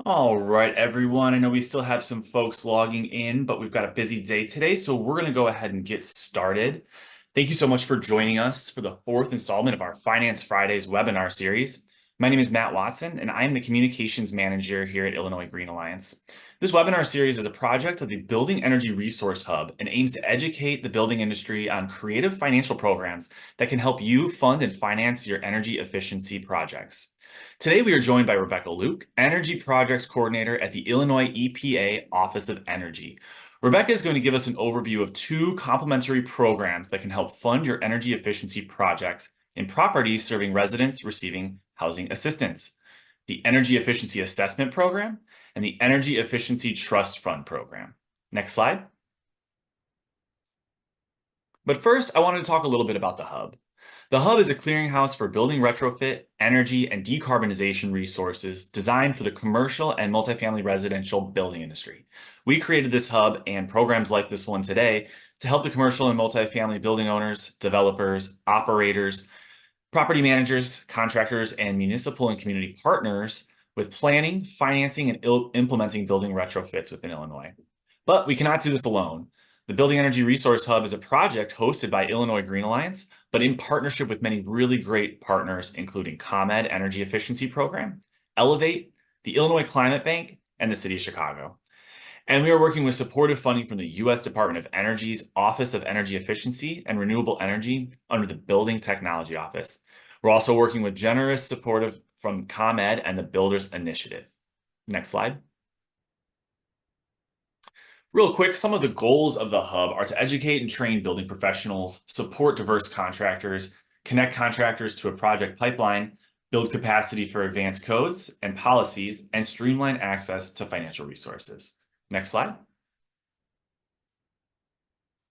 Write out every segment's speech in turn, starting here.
All right, everyone. I know we still have some folks logging in, but we've got a busy day today, so we're going to go ahead and get started. Thank you so much for joining us for the fourth installment of our Finance Fridays webinar series. My name is Matt Watson, and I am the Communications Manager here at Illinois Green Alliance. This webinar series is a project of the Building Energy Resource Hub and aims to educate the building industry on creative financial programs that can help you fund and finance your energy efficiency projects. Today, we are joined by Rebecca Luke, Energy Projects Coordinator at the Illinois EPA Office of Energy. Rebecca is going to give us an overview of two complementary programs that can help fund your energy efficiency projects in properties serving residents receiving housing assistance: the Energy Efficiency Assessment Program and the Energy Efficiency Trust Fund Program. Next slide. But first, I wanted to talk a little bit about the Hub. The Hub is a clearinghouse for building retrofit, energy, and decarbonization resources designed for the commercial and multifamily residential building industry. We created this hub and programs like this one today to help the commercial and multifamily building owners, developers, operators, property managers, contractors, and municipal and community partners with planning, financing, and implementing building retrofits within Illinois. But we cannot do this alone. The Building Energy Resource Hub is a project hosted by Illinois Green Alliance, but in partnership with many really great partners, including ComEd Energy Efficiency Program, Elevate, the Illinois Climate Bank, and the City of Chicago. And we are working with supportive funding from the U.S. Department of Energy's Office of Energy Efficiency and Renewable Energy under the Building Technology Office. We're also working with generous support from ComEd and the Builders Initiative. Next slide. Real quick, some of the goals of the Hub are to educate and train building professionals, support diverse contractors, connect contractors to a project pipeline, build capacity for advanced codes and policies, and streamline access to financial resources. Next slide.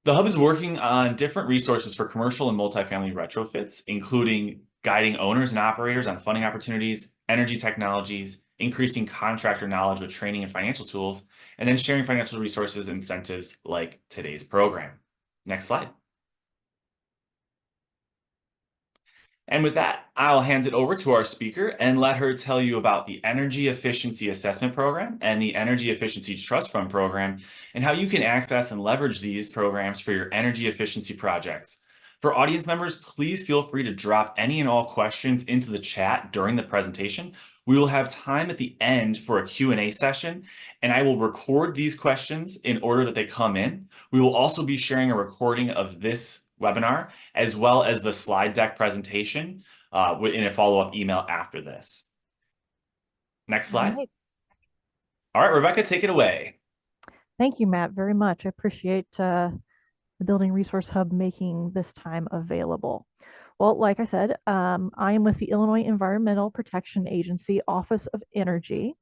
The Hub is working on different resources for commercial and multifamily retrofits, including guiding owners and operators on funding opportunities, energy technologies, increasing contractor knowledge with training and financial tools, and then sharing financial resources and incentives like today's program. Next slide. And with that, I'll hand it over to our speaker and let her tell you about the Energy Efficiency Assessment Program and the Energy Efficiency Trust Fund Program and how you can access and leverage these programs for your energy efficiency projects. For audience members, please feel free to drop any and all questions into the chat during the presentation. We will have time at the end for a Q&A session, and I will record these questions in order that they come in. We will also be sharing a recording of this webinar, as well as the slide deck presentation in a follow-up email after this. Next slide. All right, Rebecca, take it away. Thank you, Matt, very much. I appreciate the Building Resource Hub making this time available. Well, like I said, I am with the Illinois Environmental Protection Agency Office of Energy.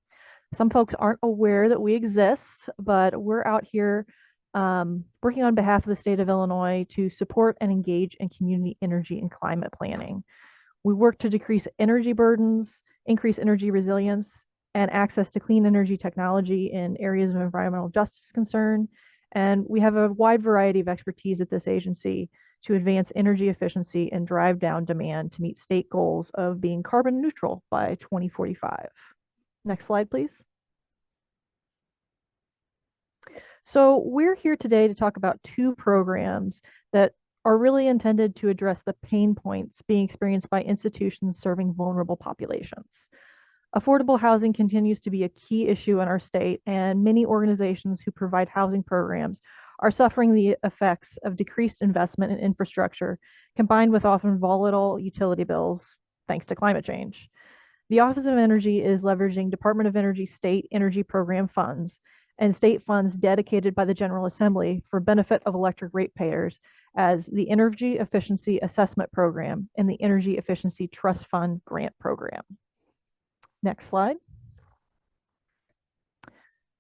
Some folks aren't aware that we exist, but we're out here working on behalf of the state of Illinois to support and engage in community energy and climate planning. We work to decrease energy burdens, increase energy resilience, and access to clean energy technology in areas of environmental justice concern. And we have a wide variety of expertise at this agency to advance energy efficiency and drive down demand to meet state goals of being carbon neutral by 2045. Next slide, please. So we're here today to talk about two programs that are really intended to address the pain points being experienced by institutions serving vulnerable populations. Affordable housing continues to be a key issue in our state, and many organizations who provide housing programs are suffering the effects of decreased investment in infrastructure, combined with often volatile utility bills, thanks to climate change. The Office of Energy is leveraging Department of Energy state energy program funds and state funds dedicated by the General Assembly for benefit of electric ratepayers as the Energy Efficiency Assessment Program and the Energy Efficiency Trust Fund Grant Program. Next slide.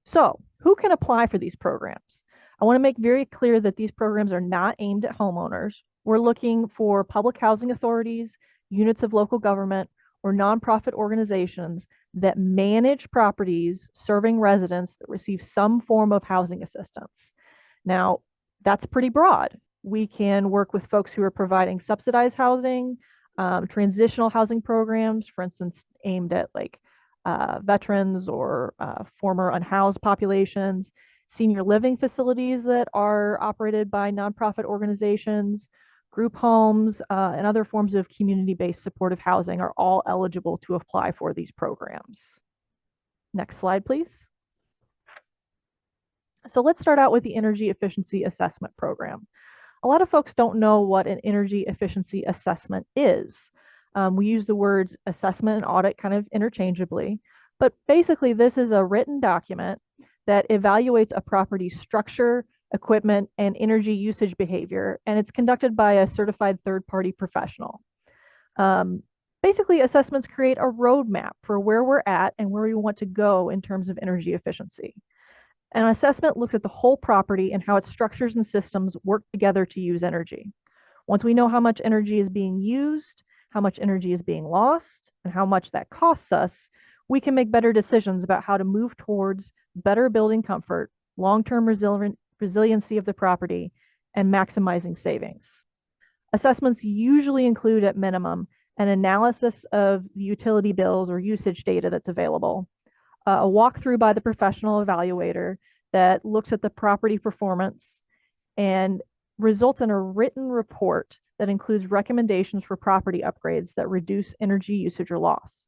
So, who can apply for these programs? I want to make very clear that these programs are not aimed at homeowners. We're looking for public housing authorities, units of local government, or nonprofit organizations that manage properties serving residents that receive some form of housing assistance. Now, that's pretty broad. We can work with folks who are providing subsidized housing, transitional housing programs, for instance, aimed at like veterans or former unhoused populations, senior living facilities that are operated by nonprofit organizations, group homes, and other forms of community-based supportive housing are all eligible to apply for these programs. Next slide, please. So let's start out with the Energy Efficiency Assessment Program. A lot of folks don't know what an energy efficiency assessment is. We use the words assessment and audit kind of interchangeably, but basically this is a written document that evaluates a property's structure, equipment, and energy usage behavior, and it's conducted by a certified third-party professional. Basically, assessments create a roadmap for where we're at and where we want to go in terms of energy efficiency. An assessment looks at the whole property and how its structures and systems work together to use energy. Once we know how much energy is being used, how much energy is being lost, and how much that costs us, we can make better decisions about how to move towards better building comfort, long-term resiliency of the property, and maximizing savings. Assessments usually include, at minimum, an analysis of the utility bills or usage data that's available, a walkthrough by the professional evaluator that looks at the property performance and results in a written report that includes recommendations for property upgrades that reduce energy usage or loss.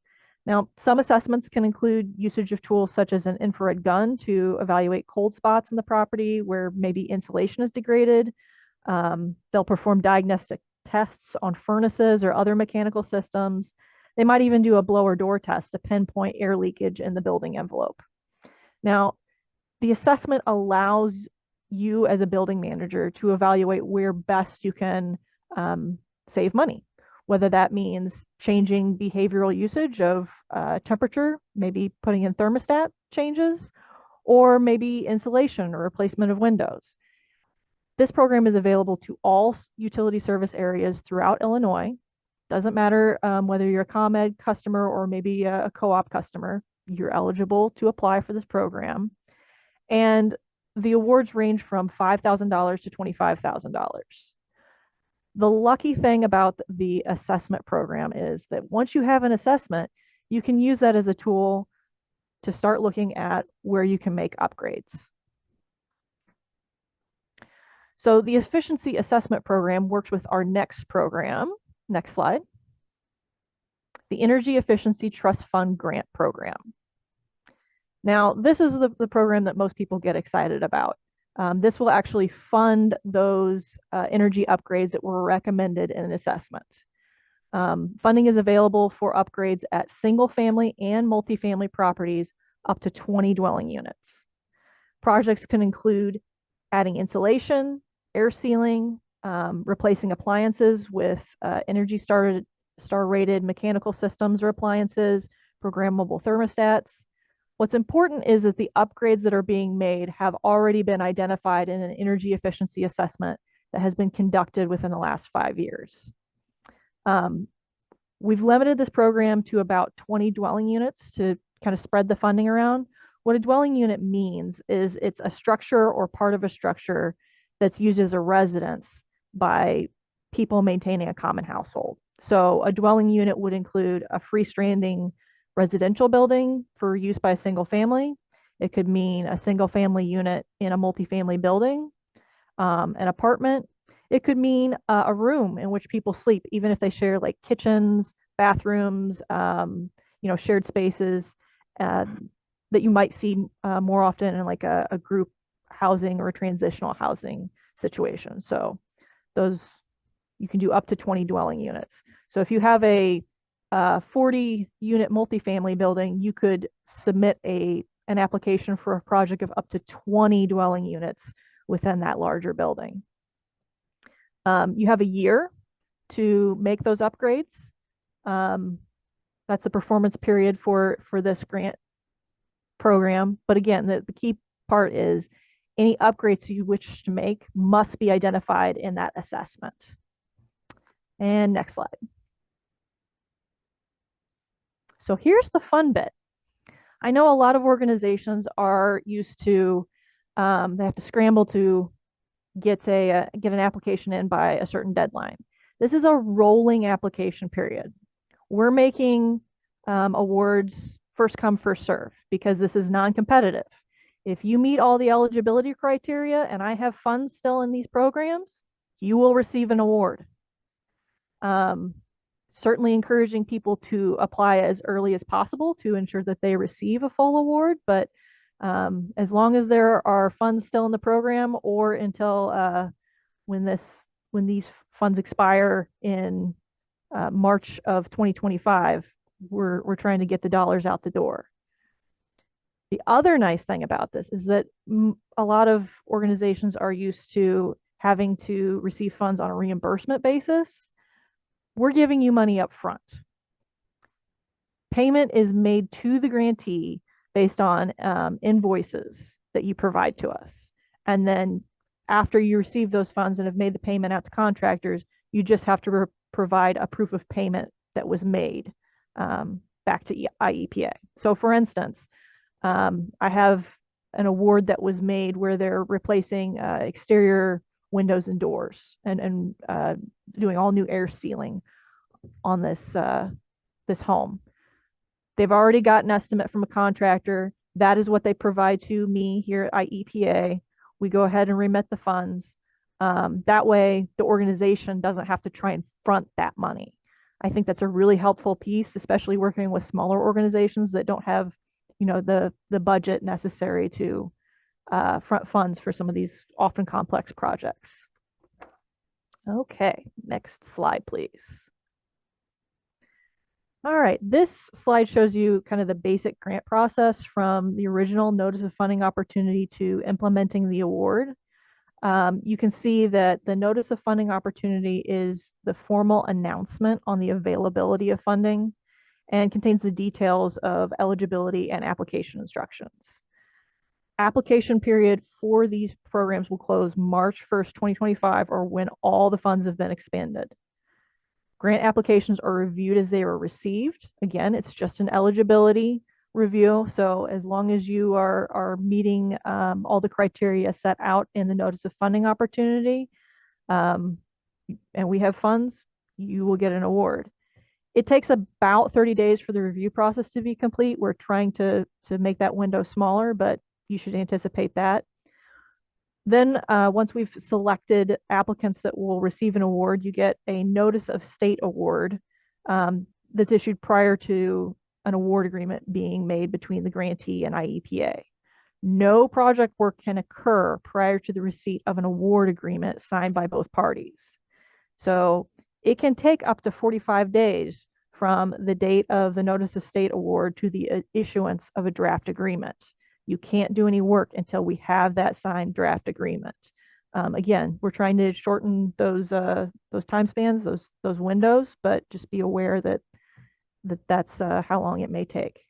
Now, some assessments can include usage of tools such as an infrared gun to evaluate cold spots in the property where maybe insulation is degraded. They'll perform diagnostic tests on furnaces or other mechanical systems. They might even do a blower door test to pinpoint air leakage in the building envelope. Now, the assessment allows you as a building manager to evaluate where best you can save money, whether that means changing behavioral usage of temperature, maybe putting in thermostat changes, or maybe insulation or replacement of windows. This program is available to all utility service areas throughout Illinois. Doesn't matter whether you're a ComEd customer or maybe a co-op customer, you're eligible to apply for this program. And the awards range from $5,000 to $25,000. The lucky thing about the assessment program is that once you have an assessment, you can use that as a tool to start looking at where you can make upgrades. So the efficiency assessment program works with our next program. Next slide. The Energy Efficiency Trust Fund Grant Program. Now, this is the program that most people get excited about. This will actually fund those energy upgrades that were recommended in an assessment. Funding is available for upgrades at single family and multifamily properties up to 20 dwelling units. Projects can include adding insulation, air sealing, replacing appliances with Energy Star rated mechanical systems or appliances, programmable thermostats. What's important is that the upgrades that are being made have already been identified in an energy efficiency assessment that has been conducted within the last 5 years. We've limited this program to about 20 dwelling units to kind of spread the funding around. What a dwelling unit means is it's a structure or part of a structure that's used as a residence by people maintaining a common household. So a dwelling unit would include a freestanding residential building for use by a single family. It could mean a single family unit in a multifamily building, an apartment. It could mean a room in which people sleep, even if they share like kitchens, bathrooms, shared spaces that you might see more often in like a group housing or a transitional housing situation. So those, you can do up to 20 dwelling units. So if you have a 40 unit multifamily building, you could submit an application for a project of up to 20 dwelling units within that larger building. You have a year to make those upgrades. That's the performance period for this grant program. But again, the key part is any upgrades you wish to make must be identified in that assessment. And next slide. So here's the fun bit. I know a lot of organizations are used to, they have to scramble to get an application in by a certain deadline. This is a rolling application period. We're making awards first come, first serve, because this is non-competitive. If you meet all the eligibility criteria and I have funds still in these programs, you will receive an award. Um, Certainly encouraging people to apply as early as possible to ensure that they receive a full award, but as long as there are funds still in the program or until when this when these funds expire in March of 2025, we're trying to get the dollars out the door. The other nice thing about this is that a lot of organizations are used to having to receive funds on a reimbursement basis. We're giving you money up front. Payment is made to the grantee based on invoices that you provide to us. And then after you receive those funds and have made the payment out to contractors, you just have to provide a proof of payment that was made back to IEPA. So for instance, I have an award that was made where they're replacing exterior windows and doors and doing all new air sealing on this home. They've already got an estimate from a contractor. That is what they provide to me here at IEPA. We go ahead and remit the funds. That way, the organization doesn't have to try and front that money. I think that's a really helpful piece, especially working with smaller organizations that don't have, the budget necessary to front funds for some of these often complex projects. Okay, next slide, please. All right, this slide shows you kind of the basic grant process from the original notice of funding opportunity to implementing the award. You can see that the notice of funding opportunity is the formal announcement on the availability of funding and contains the details of eligibility and application instructions. Application period for these programs will close March 1st, 2025, or when all the funds have been expended. Grant applications are reviewed as they are received. Again, it's just an eligibility review. So as long as you are meeting all the criteria set out in the notice of funding opportunity, and we have funds, you will get an award. It takes about 30 days for the review process to be complete. We're trying to make that window smaller, but you should anticipate that. Then once we've selected applicants that will receive an award, you get a notice of state award that's issued prior to an award agreement being made between the grantee and IEPA. No project work can occur prior to the receipt of an award agreement signed by both parties. So it can take up to 45 days from the date of the notice of state award to the issuance of a draft agreement. You can't do any work until we have that signed draft agreement. Again, we're trying to shorten those time spans, those windows, but just be aware that's how long it may take.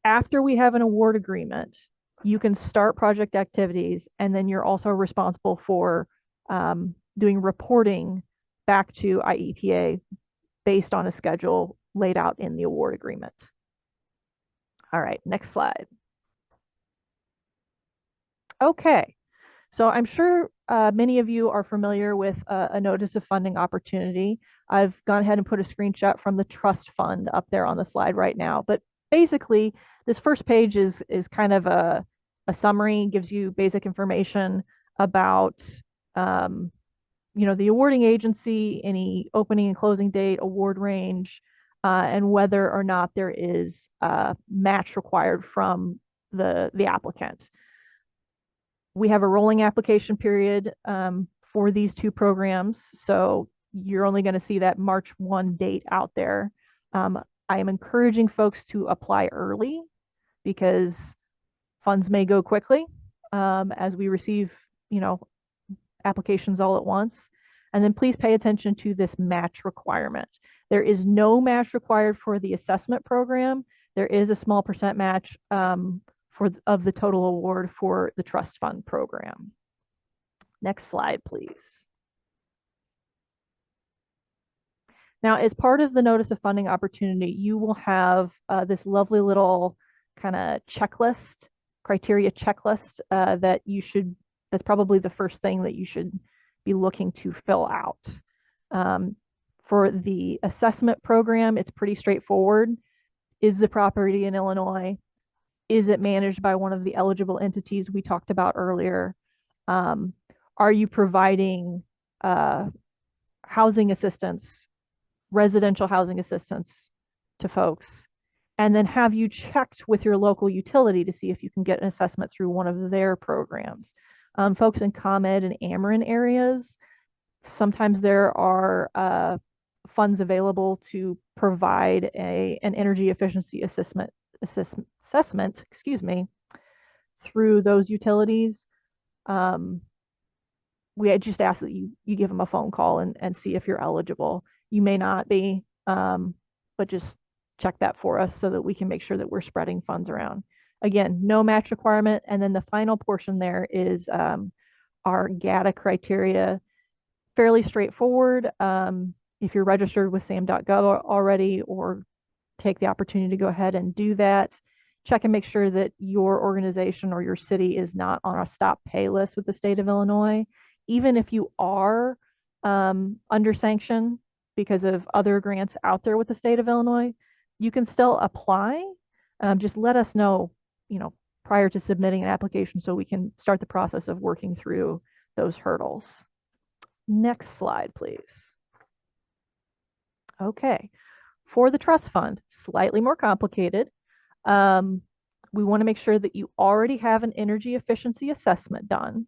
After we have an award agreement, you can start project activities, and then you're also responsible for doing reporting back to IEPA based on a schedule laid out in the award agreement. All right, next slide. Okay, so I'm sure many of you are familiar with a notice of funding opportunity. I've gone ahead and put a screenshot from the trust fund up there on the slide right now. But basically, this first page is kind of a summary, gives you basic information about the awarding agency, any opening and closing date, award range, and whether or not there is a match required from the applicant. We have a rolling application period for these two programs, so you're only going to see that March 1 date out there. I am encouraging folks to apply early because funds may go quickly as we receive, applications all at once. And then please pay attention to this match requirement. There is no match required for the assessment program. There is a small percent match of the total award for the trust fund program. Next slide, please. Now, as part of the notice of funding opportunity, you will have this lovely little kind of checklist, criteria checklist that's probably the first thing that you should be looking to fill out. For the assessment program, it's pretty straightforward. Is the property in Illinois? Is it managed by one of the eligible entities we talked about earlier? Um, are you providing uh, housing assistance, residential housing assistance to folks? And then have you checked with your local utility to see if you can get an assessment through one of their programs? Folks in ComEd and Ameren areas, sometimes there are funds available to provide an energy efficiency assessment, excuse me, through those utilities. Um, we just ask that you give them a phone call and see if you're eligible. You may not be, but just check that for us so that we can make sure that we're spreading funds around. Again, no match requirement. And then the final portion there is our GATA criteria. Fairly straightforward. If you're registered with sam.gov already, or take the opportunity to go ahead and do that, check and make sure that your organization or your city is not on a stop pay list with the state of Illinois. Even if you are under sanction because of other grants out there with the state of Illinois, you can still apply. Just let us know, prior to submitting an application so we can start the process of working through those hurdles. Next slide, please. Okay, for the trust fund, slightly more complicated. We want to make sure that you already have an energy efficiency assessment done.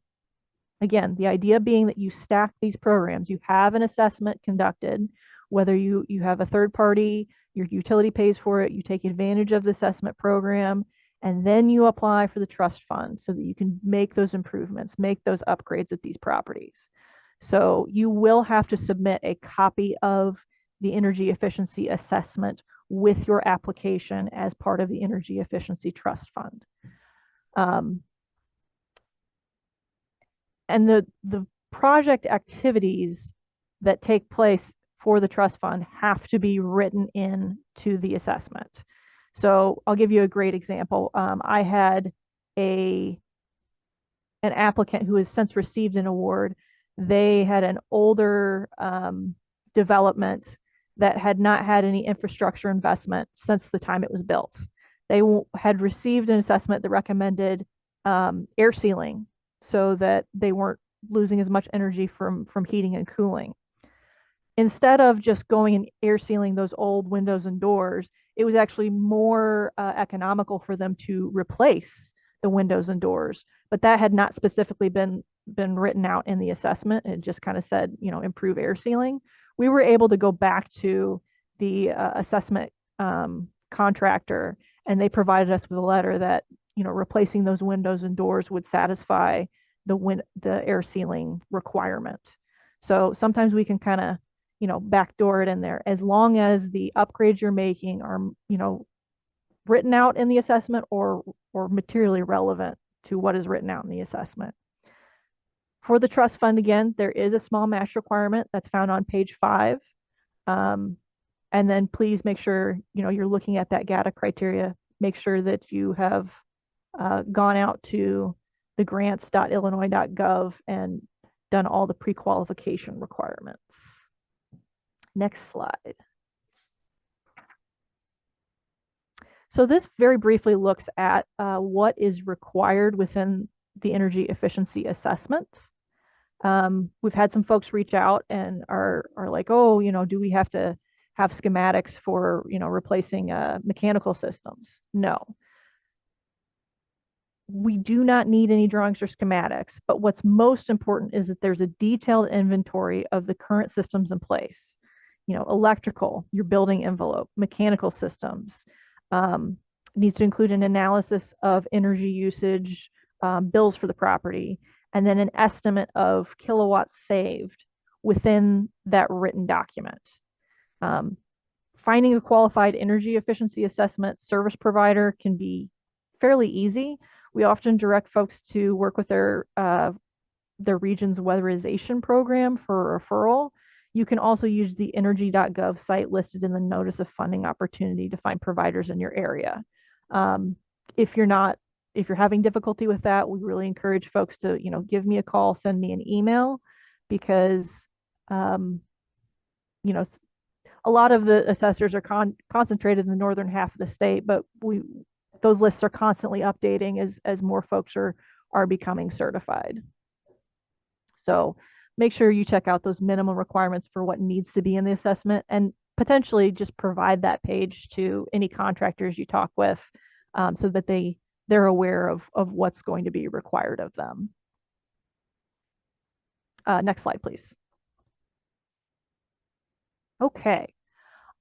Again, the idea being that you stack these programs. You have an assessment conducted, whether you have a third party, your utility pays for it, you take advantage of the assessment program, and then you apply for the trust fund so that you can make those improvements, make those upgrades at these properties. So you will have to submit a copy of the energy efficiency assessment with your application as part of the Energy Efficiency Trust Fund. And the project activities that take place for the trust fund have to be written into the assessment. So I'll give you a great example. I had an applicant who has since received an award. They had an older development that had not had any infrastructure investment since the time it was built. They had received an assessment that recommended air sealing so that they weren't losing as much energy from heating and cooling. Instead of just going and air sealing those old windows and doors, it was actually more economical for them to replace the windows and doors. But that had not specifically been written out in the assessment. It just kind of said, improve air sealing. We were able to go back to the assessment contractor, and they provided us with a letter that replacing those windows and doors would satisfy the air sealing requirement. So sometimes we can kind of backdoor it in there, as long as the upgrades you're making are written out in the assessment or materially relevant to what is written out in the assessment. For the trust fund, again, there is a small match requirement that's found on page 5. And then please make sure you're looking at that GATA criteria. Make sure that you have gone out to the grants.illinois.gov and done all the pre-qualification requirements. Next slide. So this very briefly looks at what is required within the energy efficiency assessment. We've had some folks reach out and are like, oh, do we have to have schematics for, replacing mechanical systems? No. We do not need any drawings or schematics, but what's most important is that there's a detailed inventory of the current systems in place. Electrical, your building envelope, mechanical systems. Needs to include an analysis of energy usage, bills for the property, and then an estimate of kilowatts saved within that written document. Finding a qualified energy efficiency assessment service provider can be fairly easy. We often direct folks to work with their region's weatherization program for referral. You can also use the energy.gov site listed in the notice of funding opportunity to find providers in your area. If you're having difficulty with that, we really encourage folks to, give me a call, send me an email, because, a lot of the assessors are concentrated in the northern half of the state, but those lists are constantly updating as more folks are becoming certified. So make sure you check out those minimum requirements for what needs to be in the assessment, and potentially just provide that page to any contractors you talk with, so that they're aware of what's going to be required of them. Next slide, please. Okay,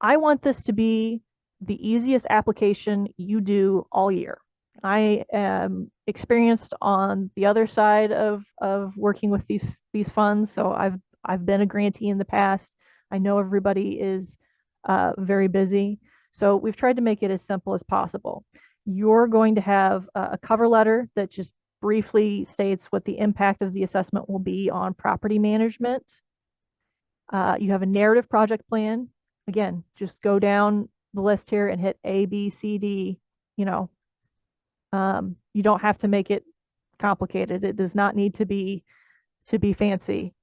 I want this to be the easiest application you do all year. I am experienced on the other side of working with these funds, so I've been a grantee in the past. I know everybody is very busy, so we've tried to make it as simple as possible. You're going to have a cover letter that just briefly states what the impact of the assessment will be on property management. You have a narrative project plan. Again, just go down the list here and hit A, B, C, D. You know, you don't have to make it complicated. It does not need to be fancy.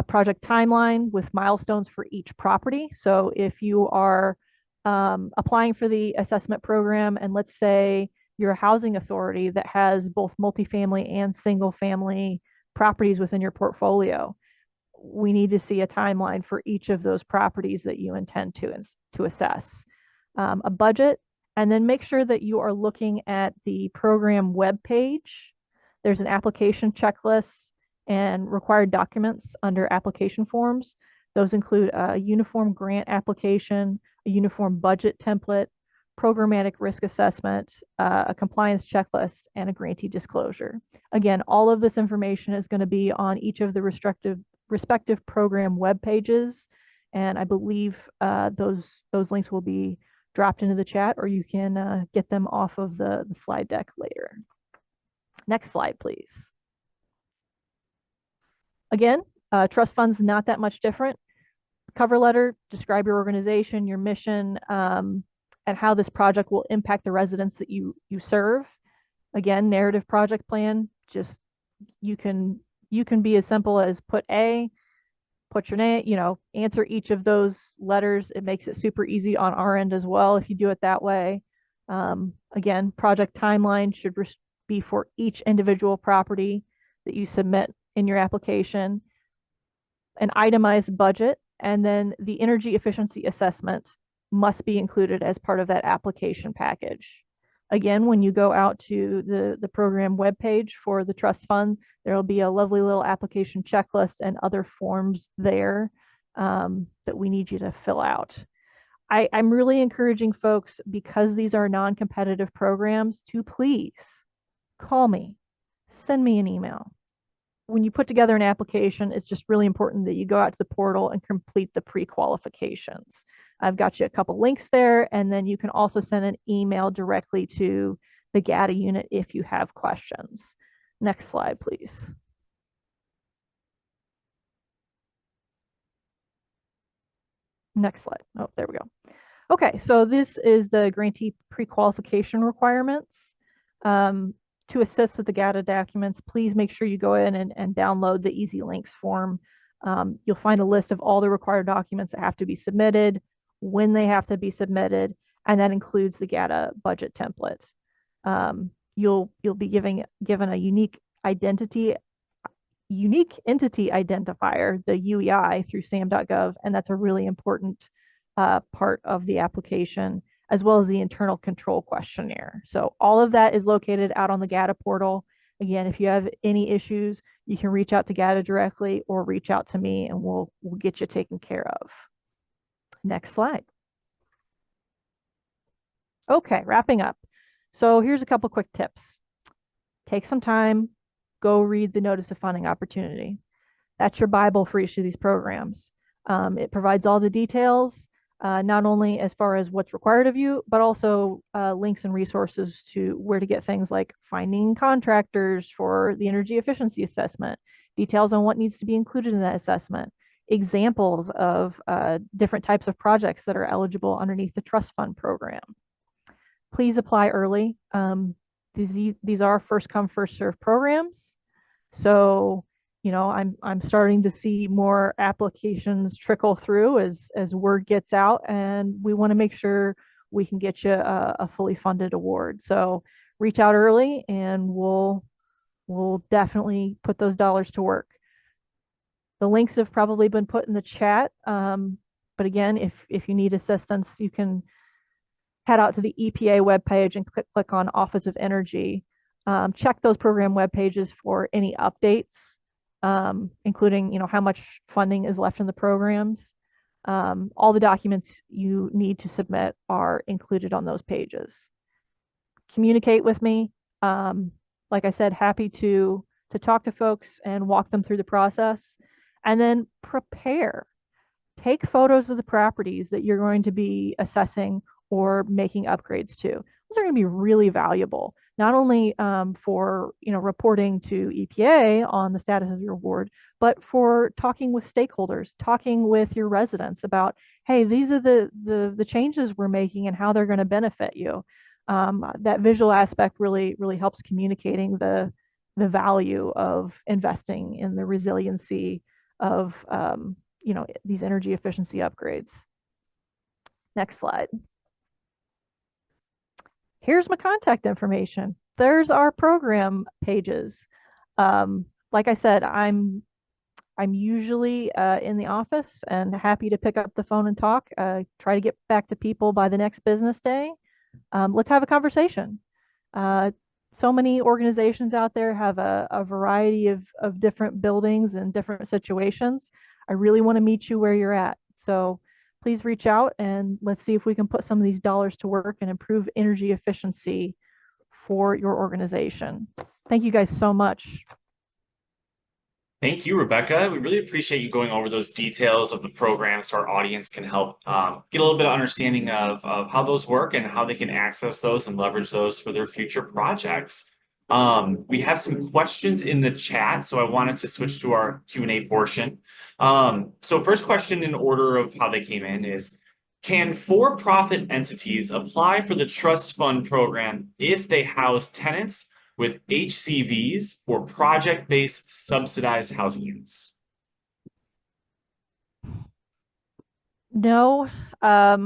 Project timeline with milestones for each property. So if you are applying for the assessment program, and let's say you're a housing authority that has both multifamily and single family properties within your portfolio, we need to see a timeline for each of those properties that you intend to assess. A budget, and then make sure that you are looking at the program web page. There's an application checklist and required documents under application forms. Those include a uniform grant application, a uniform budget template, programmatic risk assessment, a compliance checklist, and a grantee disclosure. Again, all of this information is going to be on each of the respective program web pages, and I believe those links will be dropped into the chat, or you can get them off of the slide deck later. Next slide, please. Again, trust funds not that much different. Cover letter, describe your organization, your mission, and how this project will impact the residents that you serve. Again, narrative project plan, just you can be as simple as put A, put your name, answer each of those letters. It makes it super easy on our end as well if you do it that way. Again, project timeline should be for each individual property that you submit in your application, an itemized budget, and then the energy efficiency assessment must be included as part of that application package. Again, when you go out to the program webpage for the trust fund, there will be a lovely little application checklist and other forms there that we need you to fill out. I'm really encouraging folks, because these are non-competitive programs, to please call me, send me an email. When you put together an application, it's just really important that you go out to the portal and complete the pre-qualifications. I've got you a couple links there, and then you can also send an email directly to the GATA unit if you have questions. Next slide, please. Next slide. Oh, there we go. Okay, so this is the grantee pre-qualification requirements. To assist with the GATA documents, please make sure you go in and download the Easy Links form. You'll find a list of all the required documents that have to be submitted, when they have to be submitted, and that includes the GATA budget template. You'll be given a unique entity identifier, the UEI, through sam.gov, and that's a really important part of the application, as well as the internal control questionnaire. So all of that is located out on the GATA portal. Again, if you have any issues, you can reach out to GATA directly or reach out to me, and we'll get you taken care of. Next slide. Okay, wrapping up. So here's a couple quick tips. Take some time, go read the notice of funding opportunity. That's your Bible for each of these programs. It provides all the details, not only as far as what's required of you, but also links and resources to where to get things like finding contractors for the energy efficiency assessment, details on what needs to be included in that assessment, examples of different types of projects that are eligible underneath the trust fund program. Please apply early. These are first come, first serve programs. So I'm starting to see more applications trickle through as word gets out, and we want to make sure we can get you a fully funded award. So reach out early, and we'll definitely put those dollars to work. The links have probably been put in the chat. But again, if you need assistance, you can head out to the EPA webpage and click on Office of Energy. Check those program web pages for any updates, including how much funding is left in the programs. All the documents you need to submit are included on those pages. Communicate with me. Like I said, happy to talk to folks and walk them through the process, and then prepare. Take photos of the properties that you're going to be assessing or making upgrades to. Those are going to be really valuable, not only for reporting to EPA on the status of your award, but for talking with stakeholders, talking with your residents about, hey, these are the changes we're making and how they're going to benefit you. That visual aspect really helps communicating the value of investing in the resiliency of these energy efficiency upgrades. Next slide. Here's my contact information. There's our program pages. Like I said, I'm usually in the office and happy to pick up the phone and talk. Try to get back to people by the next business day. Let's have a conversation. So many organizations out there have a variety of different buildings and different situations. I really want to meet you where you're at. So please reach out and let's see if we can put some of these dollars to work and improve energy efficiency for your organization. Thank you guys so much. Thank you, Rebecca. We really appreciate you going over those details of the program so our audience can help get a little bit of understanding of how those work and how they can access those and leverage those for their future projects. We have some questions in the chat, so I wanted to switch to our Q&A portion. So first question in order of how they came in is, can for-profit entities apply for the trust fund program if they house tenants with HCVs or project-based subsidized housing units? No, that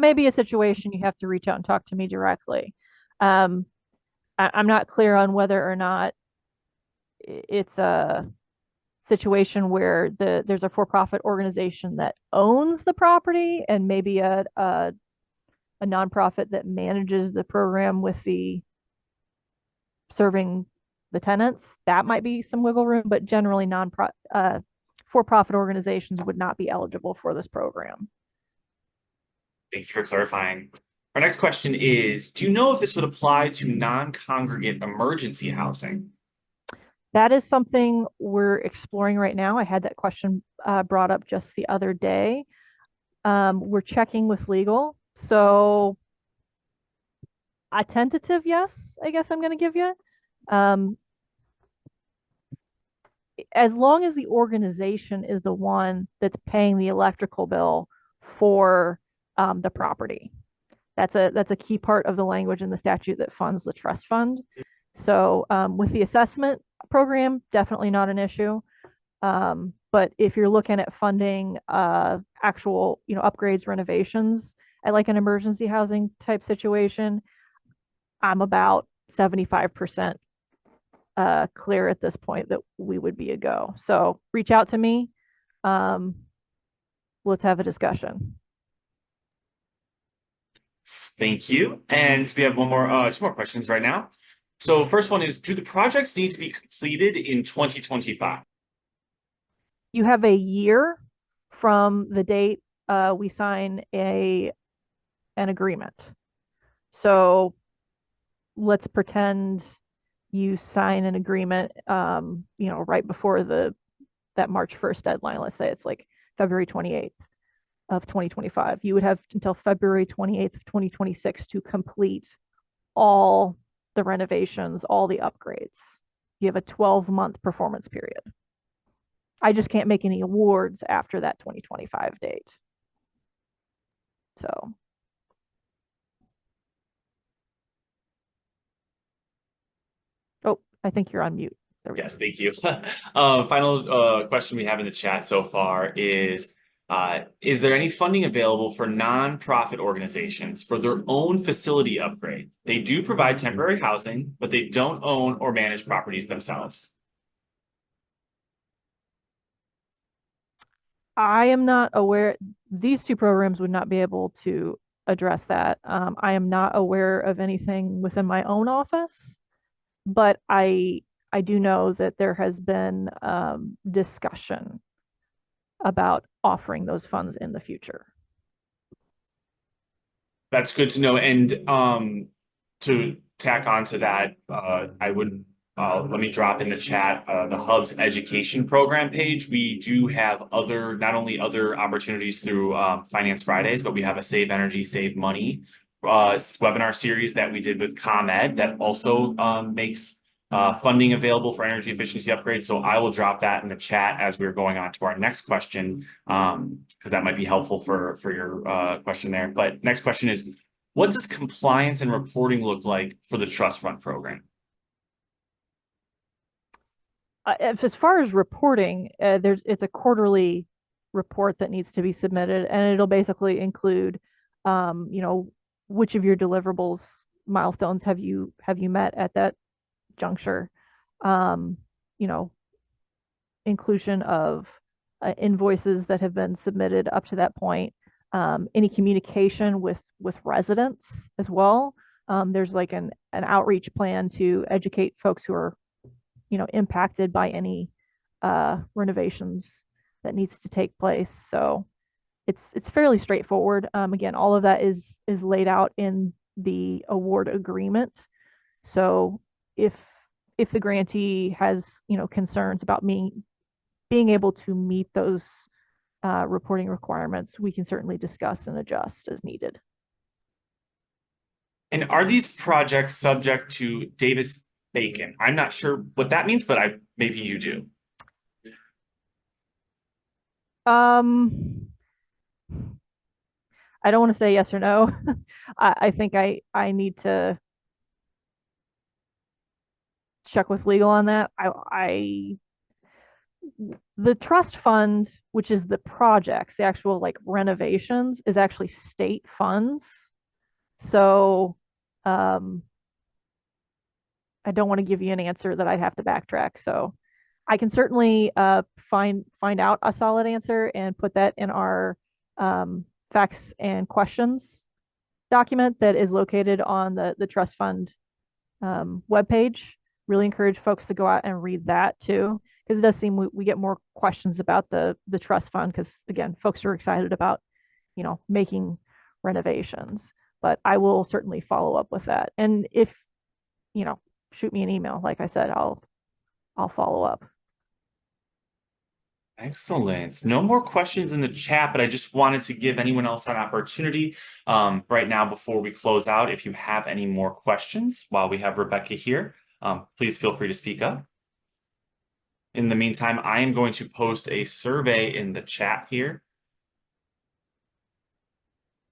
may be a situation you have to reach out and talk to me directly. I'm not clear on whether or not it's a situation where there's a for-profit organization that owns the property and maybe a nonprofit that manages the program with the serving the tenants. That might be some wiggle room, but generally for-profit organizations would not be eligible for this program. Thank you for clarifying. Our next question is, do you know if this would apply to non-congregate emergency housing? That is something we're exploring right now. I had that question brought up just the other day. We're checking with legal. So a tentative yes, I guess I'm going to give you. As long as the organization is the one that's paying the electrical bill for the property. That's a key part of the language in the statute that funds the trust fund. So with the assessment program, definitely not an issue. But if you're looking at funding actual upgrades, renovations at like an emergency housing type situation, I'm about 75% clear at this point that we would be a go. So reach out to me. Let's have a discussion. Thank you. And we have two more questions right now. So first one is, do the projects need to be completed in 2025? You have a year from the date we sign an agreement. So let's pretend you sign an agreement, right before that March 1st deadline. Let's say it's like February 28th of 2025. You would have until February 28th of 2026 to complete all the renovations, all the upgrades. You have a 12-month performance period. I just can't make any awards after that 2025 date. So. Oh, I think you're on mute. There we go. Yes, thank you. Final question we have in the chat so far is there any funding available for nonprofit organizations for their own facility upgrades? They do provide temporary housing, but they don't own or manage properties themselves. I am not aware, these two programs would not be able to address that. I am not aware of anything within my own office, but I do know that there has been discussion about offering those funds in the future. That's good to know. And to tack on to that, I would let me drop in the chat the Hub's education program page. We do have other, not only other opportunities through Finance Fridays, but we have a Save Energy, Save Money webinar series that we did with ComEd that also makes funding available for energy efficiency upgrades. So I will drop that in the chat as we're going on to our next question, because that might be helpful for your question there. But next question is, what does compliance and reporting look like for the trust fund program? As far as reporting, it's a quarterly report that needs to be submitted, and it'll basically include, which of your deliverables milestones have you met at that juncture, um, you know, inclusion of invoices that have been submitted up to that point, any communication with residents as well. There's like an outreach plan to educate folks who are impacted by any renovations that needs to take place. So it's fairly straightforward. Again, all of that is laid out in the award agreement. So if the grantee has concerns about being able to meet those reporting requirements, we can certainly discuss and adjust as needed. And are these projects subject to Davis-Bacon? I'm not sure what that means, but maybe you do. I don't want to say yes or no. I think I need to check with legal on that. The trust fund, which is the projects, the actual like renovations, is actually state funds. So I don't want to give you an answer that I'd have to backtrack. So I can certainly find out a solid answer and put that in our facts and questions document that is located on the trust fund webpage. Really encourage folks to go out and read that too, because it does seem we get more questions about the trust fund because again, folks are excited about making renovations. But I will certainly follow up with that. And if shoot me an email, like I said, I'll follow up. Excellent. No more questions in the chat, but I just wanted to give anyone else an opportunity right now before we close out. If you have any more questions while we have Rebecca here, please feel free to speak up. In the meantime, I am going to post a survey in the chat here.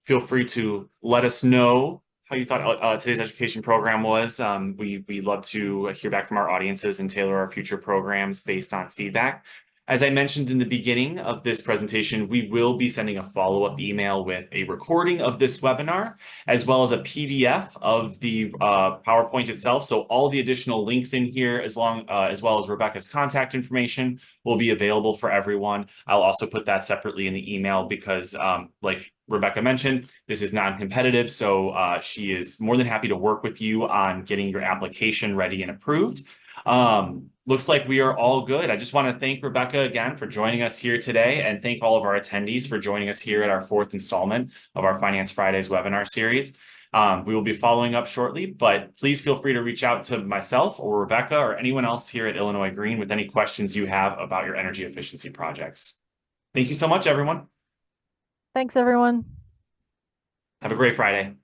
Feel free to let us know how you thought today's education program was. We love to hear back from our audiences and tailor our future programs based on feedback. As I mentioned in the beginning of this presentation, we will be sending a follow-up email with a recording of this webinar, as well as a PDF of the PowerPoint itself. So all the additional links in here, as well as Rebecca's contact information, will be available for everyone. I'll also put that separately in the email because, like Rebecca mentioned, this is non-competitive, so she is more than happy to work with you on getting your application ready and approved. Looks like we are all good. I just want to thank Rebecca again for joining us here today and thank all of our attendees for joining us here at our 4th installment of our Finance Fridays webinar series. We will be following up shortly, but please feel free to reach out to myself or Rebecca or anyone else here at Illinois Green with any questions you have about your energy efficiency projects. Thank you so much, everyone. Thanks, everyone. Have a great Friday.